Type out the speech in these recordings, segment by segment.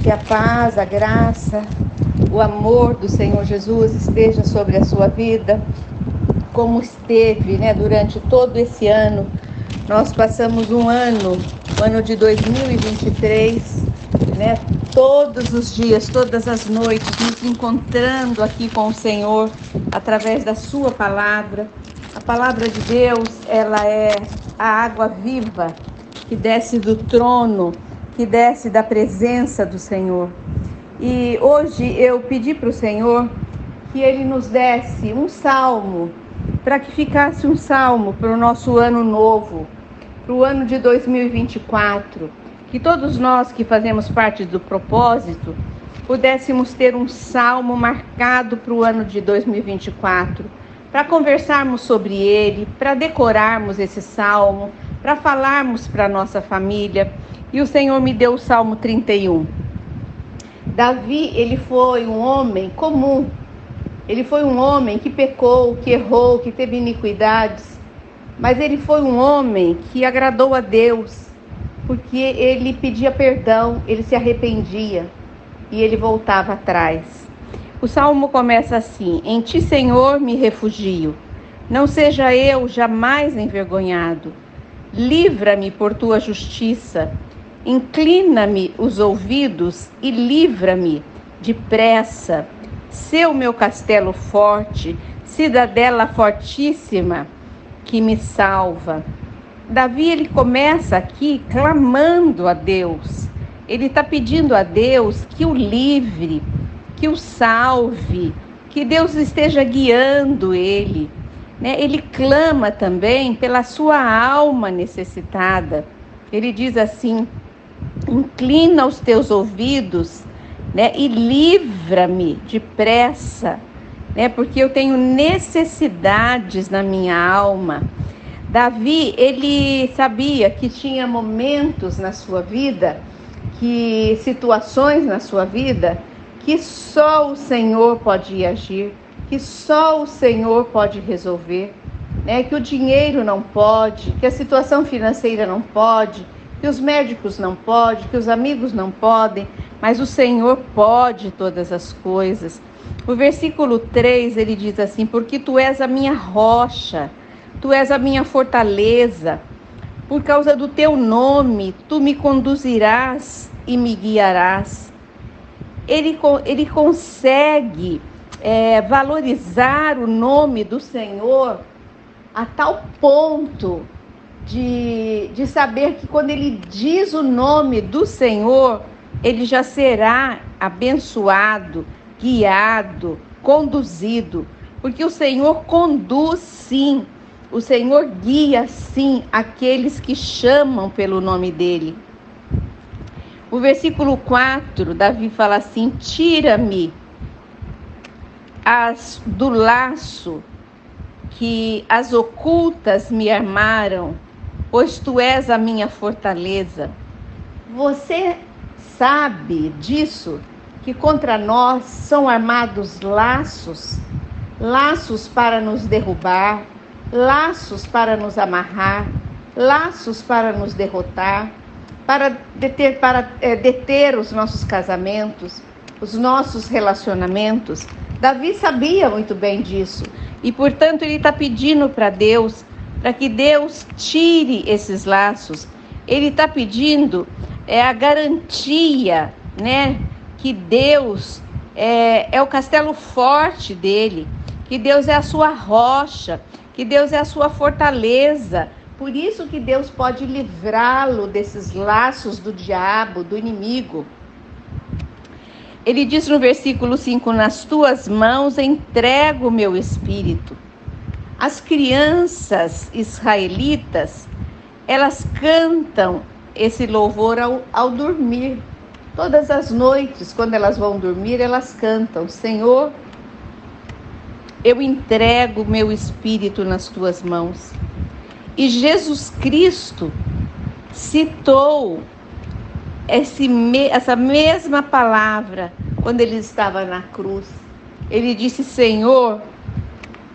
Que a paz, a graça, o amor do Senhor Jesus esteja sobre a sua vida, como esteve, durante todo esse ano. Nós passamos o ano de 2023, todos os dias, todas as noites, nos encontrando aqui com o Senhor, através da sua palavra. A palavra de Deus, ela é a água viva que desce do trono, que desce da presença do Senhor. E hoje eu pedi para o Senhor que Ele nos desse um salmo, para que ficasse um salmo para o nosso ano novo, para o ano de 2024, que todos nós que fazemos parte do propósito, pudéssemos ter um salmo marcado para o ano de 2024, para conversarmos sobre ele, para decorarmos esse salmo, para falarmos para a nossa família. E o Senhor me deu o Salmo 31. Davi, ele foi um homem comum. Ele foi um homem que pecou, que errou, que teve iniquidades. Mas ele foi um homem que agradou a Deus, porque ele pedia perdão, ele se arrependia e ele voltava atrás. O Salmo começa assim: em ti, Senhor, me refugio. Não seja eu jamais envergonhado. Livra-me por tua justiça. Inclina-me os ouvidos e livra-me depressa. Sê o meu castelo forte, cidadela fortíssima que me salva. Davi, ele começa aqui clamando a Deus. Ele está pedindo a Deus que o livre, que o salve, que Deus esteja guiando ele. Ele clama também pela sua alma necessitada. Ele diz assim: inclina os teus ouvidos, e livra-me depressa, porque eu tenho necessidades na minha alma. Davi, ele sabia que tinha momentos na sua vida, situações na sua vida, que só o Senhor pode agir, que só o Senhor pode resolver, que o dinheiro não pode, que a situação financeira não pode, que os médicos não podem, que os amigos não podem, mas o Senhor pode todas as coisas. O versículo 3, ele diz assim: porque tu és a minha rocha, tu és a minha fortaleza, por causa do teu nome, tu me conduzirás e me guiarás. Ele consegue valorizar o nome do Senhor a tal ponto de saber que quando ele diz o nome do Senhor, ele já será abençoado, guiado, conduzido, porque o Senhor conduz sim, o Senhor guia sim aqueles que chamam pelo nome dele. O versículo 4, Davi fala assim: tira-me do laço que as ocultas me armaram, pois tu és a minha fortaleza. Você sabe disso, que contra nós são armados laços para nos derrubar, laços para nos amarrar, laços para nos derrotar, para deter os nossos casamentos, os nossos relacionamentos. Davi sabia muito bem disso e, portanto, ele está pedindo para Deus, para que Deus tire esses laços. Ele está pedindo a garantia, que Deus é o castelo forte dele, que Deus é a sua rocha, que Deus é a sua fortaleza. Por isso que Deus pode livrá-lo desses laços do diabo, do inimigo. Ele diz no versículo 5: nas tuas mãos entrego o meu espírito. As crianças israelitas, elas cantam esse louvor ao dormir. Todas as noites, quando elas vão dormir, elas cantam: Senhor, eu entrego o meu espírito nas tuas mãos. E Jesus Cristo citou essa mesma palavra quando ele estava na cruz. Ele disse: Senhor,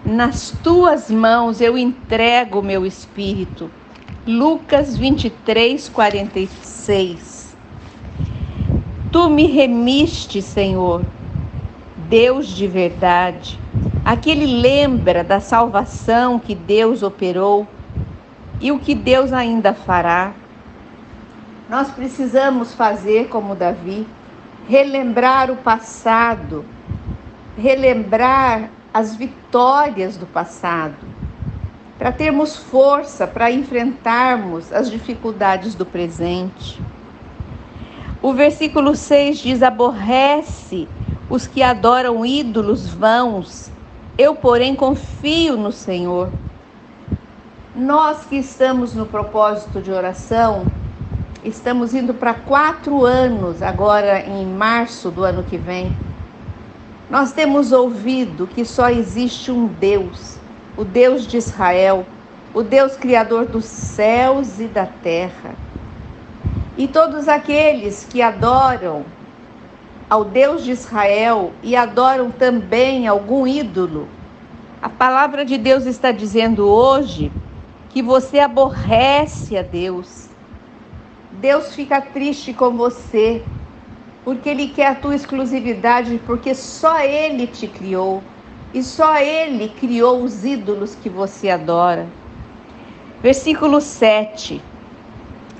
nas tuas mãos eu entrego o meu espírito. Lucas 23, 46. Tu me remiste, Senhor, Deus de verdade. Aqui ele lembra da salvação que Deus operou e o que Deus ainda fará. Nós precisamos fazer como Davi, relembrar o passado, relembrar as vitórias do passado, para termos força para enfrentarmos as dificuldades do presente. O versículo 6 diz: aborrece os que adoram ídolos vãos, eu, porém, confio no Senhor. Nós que estamos no propósito de oração, estamos indo para 4 anos, agora em março do ano que vem. Nós temos ouvido que só existe um Deus, o Deus de Israel, o Deus criador dos céus e da terra. E todos aqueles que adoram ao Deus de Israel e adoram também algum ídolo, a palavra de Deus está dizendo hoje que você aborrece a Deus. Deus fica triste com você, porque Ele quer a tua exclusividade, porque só Ele te criou e só Ele criou os ídolos que você adora. Versículo 7.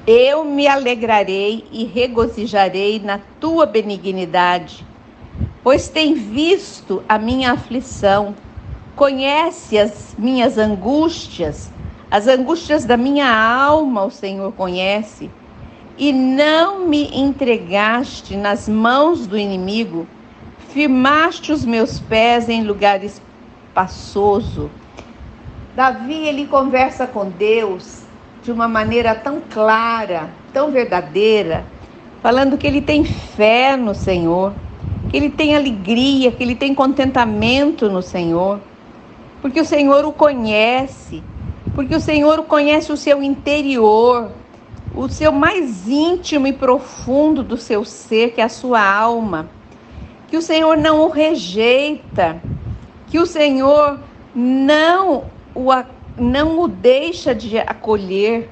Eu me alegrarei e regozijarei na tua benignidade, pois tem visto a minha aflição, conhece as minhas angústias, as angústias da minha alma o Senhor conhece, e não me entregaste nas mãos do inimigo, firmaste os meus pés em lugar espaçoso. Davi, ele conversa com Deus de uma maneira tão clara, tão verdadeira, falando que ele tem fé no Senhor, que ele tem alegria, que ele tem contentamento no Senhor, porque o Senhor o conhece, porque o Senhor conhece o seu interior, o seu mais íntimo e profundo do seu ser, que é a sua alma, que o Senhor não o rejeita, que o Senhor não o deixa de acolher,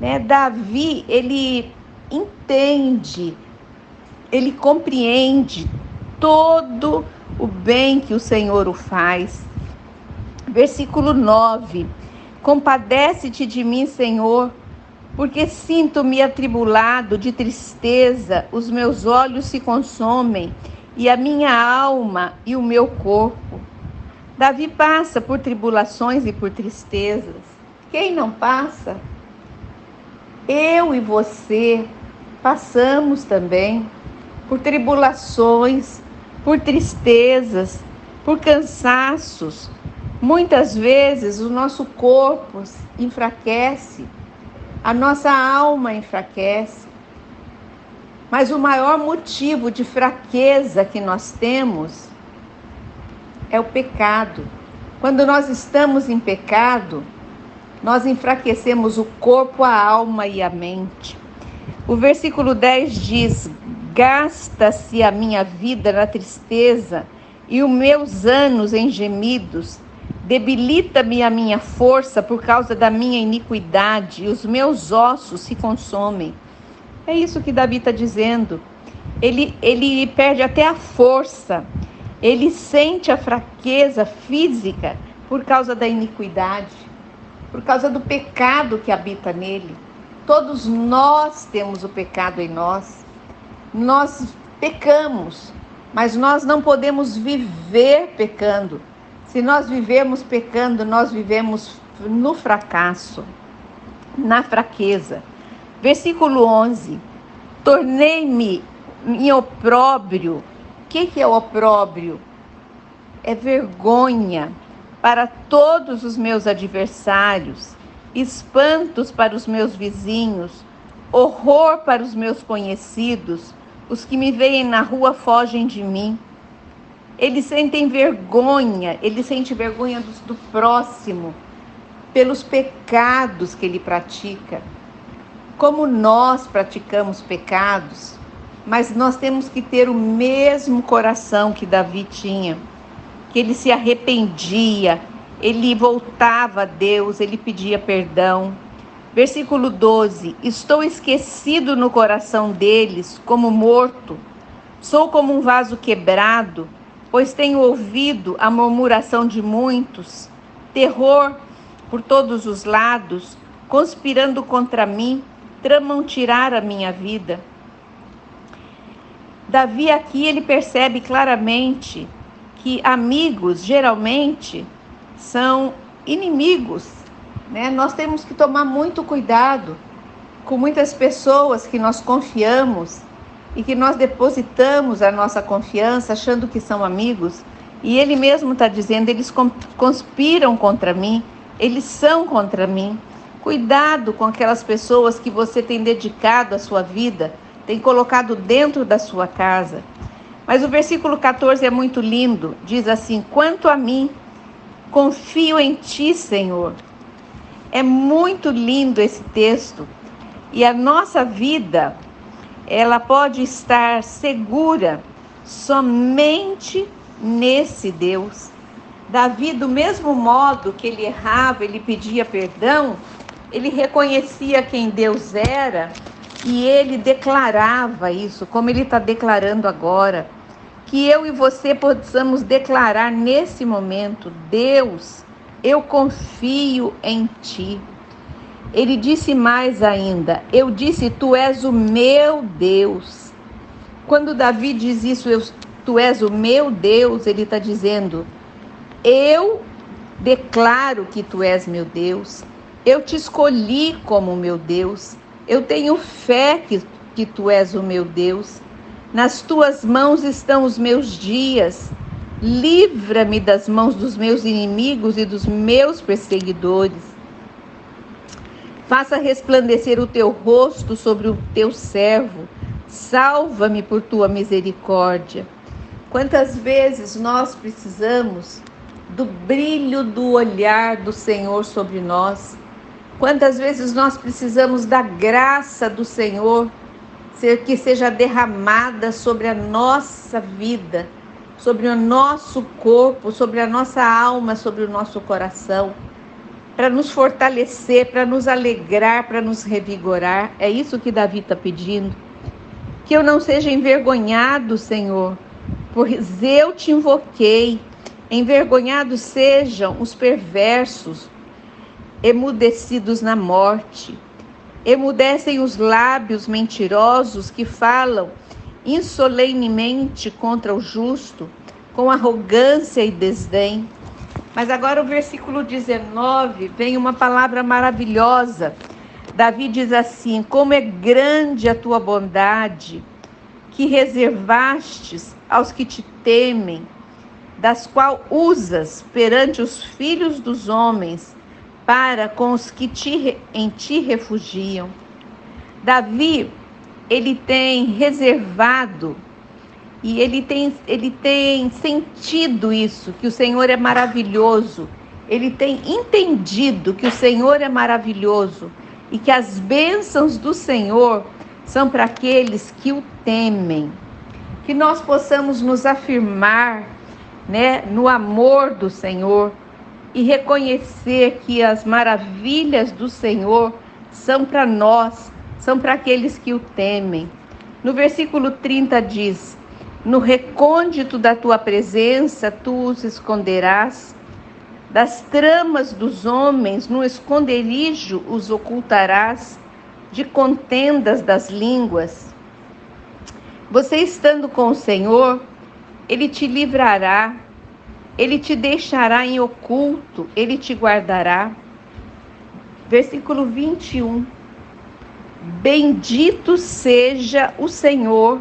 né? Davi, ele entende, ele compreende todo o bem que o Senhor o faz. Versículo 9: compadece-te de mim, Senhor, porque sinto-me atribulado de tristeza, os meus olhos se consomem, e a minha alma e o meu corpo. Davi passa por tribulações e por tristezas. Quem não passa? Eu e você passamos também por tribulações, por tristezas, por cansaços. Muitas vezes o nosso corpo enfraquece, a nossa alma enfraquece. Mas o maior motivo de fraqueza que nós temos é o pecado. Quando nós estamos em pecado, nós enfraquecemos o corpo, a alma e a mente. O versículo 10 diz: gasta-se a minha vida na tristeza e os meus anos em gemidos. Debilita-me a minha força por causa da minha iniquidade, e os meus ossos se consomem. É isso que Davi está dizendo. Ele perde até a força. Ele sente a fraqueza física por causa da iniquidade, por causa do pecado que habita nele. Todos nós temos o pecado em nós. Nós pecamos, mas nós não podemos viver pecando. Se nós vivemos pecando, nós vivemos no fracasso, na fraqueza. Versículo 11. Tornei-me em opróbrio. O que é opróbrio? É vergonha para todos os meus adversários, espantos para os meus vizinhos, horror para os meus conhecidos, os que me veem na rua fogem de mim. Eles sentem vergonha, ele sente vergonha do próximo, pelos pecados que ele pratica. Como nós praticamos pecados, mas nós temos que ter o mesmo coração que Davi tinha, que ele se arrependia, ele voltava a Deus, ele pedia perdão. Versículo 12: estou esquecido no coração deles, como morto. Sou como um vaso quebrado, pois tenho ouvido a murmuração de muitos, terror por todos os lados, conspirando contra mim, tramam tirar a minha vida. Davi aqui ele percebe claramente que amigos geralmente são inimigos, né? Nós temos que tomar muito cuidado com muitas pessoas que nós confiamos e que nós depositamos a nossa confiança achando que são amigos, e ele mesmo está dizendo, eles conspiram contra mim, eles são contra mim. Cuidado com aquelas pessoas que você tem dedicado a sua vida, tem colocado dentro da sua casa. Mas o versículo 14 é muito lindo, diz assim: quanto a mim, confio em ti, Senhor. É muito lindo esse texto, e a nossa vida, ela pode estar segura somente nesse Deus. Davi, do mesmo modo que ele errava, ele pedia perdão, ele reconhecia quem Deus era e ele declarava isso, como ele está declarando agora. Que eu e você possamos declarar nesse momento: Deus, eu confio em ti. Ele disse mais ainda, eu disse, tu és o meu Deus. Quando Davi diz isso, tu és o meu Deus, ele está dizendo, eu declaro que tu és meu Deus, eu te escolhi como meu Deus, eu tenho fé que tu és o meu Deus, nas tuas mãos estão os meus dias, livra-me das mãos dos meus inimigos e dos meus perseguidores. Faça resplandecer o teu rosto sobre o teu servo, salva-me por tua misericórdia. Quantas vezes nós precisamos do brilho do olhar do Senhor sobre nós? Quantas vezes nós precisamos da graça do Senhor que seja derramada sobre a nossa vida, sobre o nosso corpo, sobre a nossa alma, sobre o nosso coração, para nos fortalecer, para nos alegrar, para nos revigorar. É isso que Davi está pedindo. Que eu não seja envergonhado, Senhor, pois eu te invoquei. Envergonhados sejam os perversos, emudecidos na morte. Emudecem os lábios mentirosos que falam insolenemente contra o justo, com arrogância e desdém. Mas agora o versículo 19 vem uma palavra maravilhosa. Davi diz assim: como é grande a tua bondade, que reservastes aos que te temem, das qual usas perante os filhos dos homens, para com os que em ti refugiam. Davi, ele tem reservado e ele tem sentido isso, que o Senhor é maravilhoso. Ele tem entendido que o Senhor é maravilhoso e que as bênçãos do Senhor são para aqueles que o temem. Que nós possamos nos afirmar, né, no amor do Senhor e reconhecer que as maravilhas do Senhor são para nós, são para aqueles que o temem. No versículo 30 diz: no recôndito da tua presença tu os esconderás, das tramas dos homens no esconderijo os ocultarás, de contendas das línguas. Você estando com o Senhor, Ele te livrará, Ele te deixará em oculto, Ele te guardará. Versículo 21. Bendito seja o Senhor,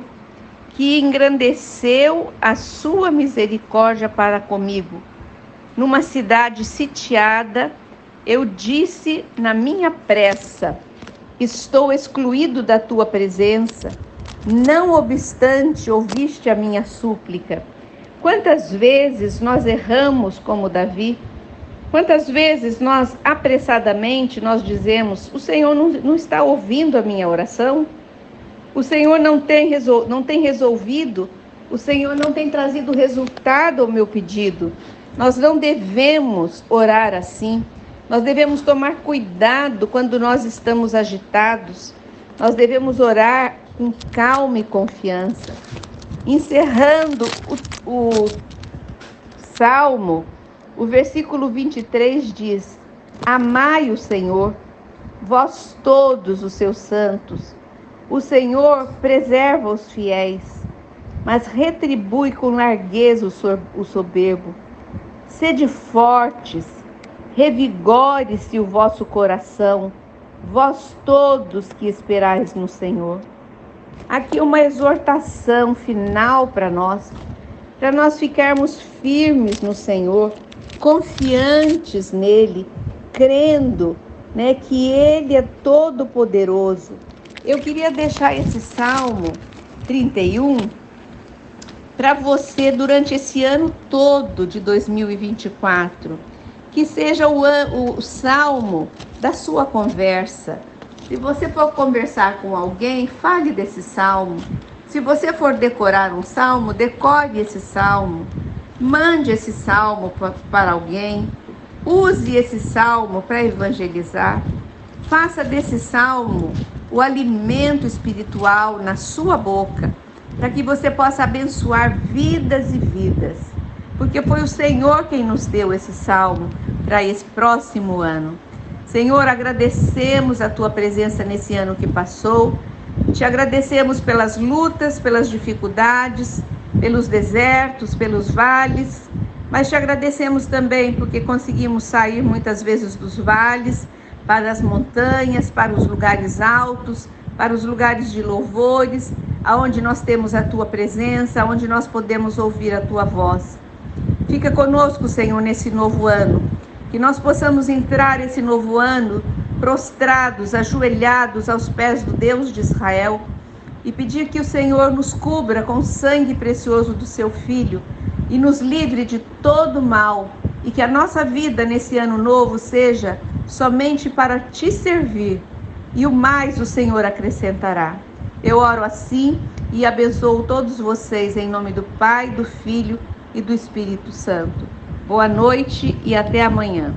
que engrandeceu a sua misericórdia para comigo. Numa cidade sitiada, eu disse na minha pressa: estou excluído da tua presença. Não obstante, ouviste a minha súplica. Quantas vezes nós erramos como Davi? Quantas vezes nós, apressadamente, nós dizemos: o Senhor não está ouvindo a minha oração? O Senhor não tem resolvido? O Senhor não tem trazido resultado ao meu pedido? Nós não devemos orar assim. Nós devemos tomar cuidado quando nós estamos agitados. Nós devemos orar com calma e confiança. Encerrando o Salmo, o versículo 23 diz: Amai o Senhor, vós todos os seus santos. O Senhor preserva os fiéis, mas retribui com largueza o soberbo. Sede fortes, revigore-se o vosso coração, vós todos que esperais no Senhor. Aqui uma exortação final para nós ficarmos firmes no Senhor, confiantes nele, crendo, que ele é todo poderoso. Eu queria deixar esse Salmo 31 para você durante esse ano todo de 2024, que seja o salmo da sua conversa. Se você for conversar com alguém, fale desse salmo. Se você for decorar um salmo, decore esse salmo. Mande esse salmo para alguém. Use esse salmo para evangelizar. Faça desse salmo o alimento espiritual na sua boca, para que você possa abençoar vidas e vidas. Porque foi o Senhor quem nos deu esse salmo para esse próximo ano. Senhor, agradecemos a Tua presença nesse ano que passou. Te agradecemos pelas lutas, pelas dificuldades, pelos desertos, pelos vales. Mas te agradecemos também porque conseguimos sair muitas vezes dos vales, para as montanhas, para os lugares altos, para os lugares de louvores, aonde nós temos a Tua presença, aonde nós podemos ouvir a Tua voz. Fica conosco, Senhor, nesse novo ano. Que nós possamos entrar esse novo ano prostrados, ajoelhados aos pés do Deus de Israel e pedir que o Senhor nos cubra com o sangue precioso do Seu Filho e nos livre de todo mal e que a nossa vida nesse ano novo seja somente para Te servir e o mais o Senhor acrescentará. Eu oro assim e abençoo todos vocês em nome do Pai, do Filho e do Espírito Santo. Boa noite e até amanhã.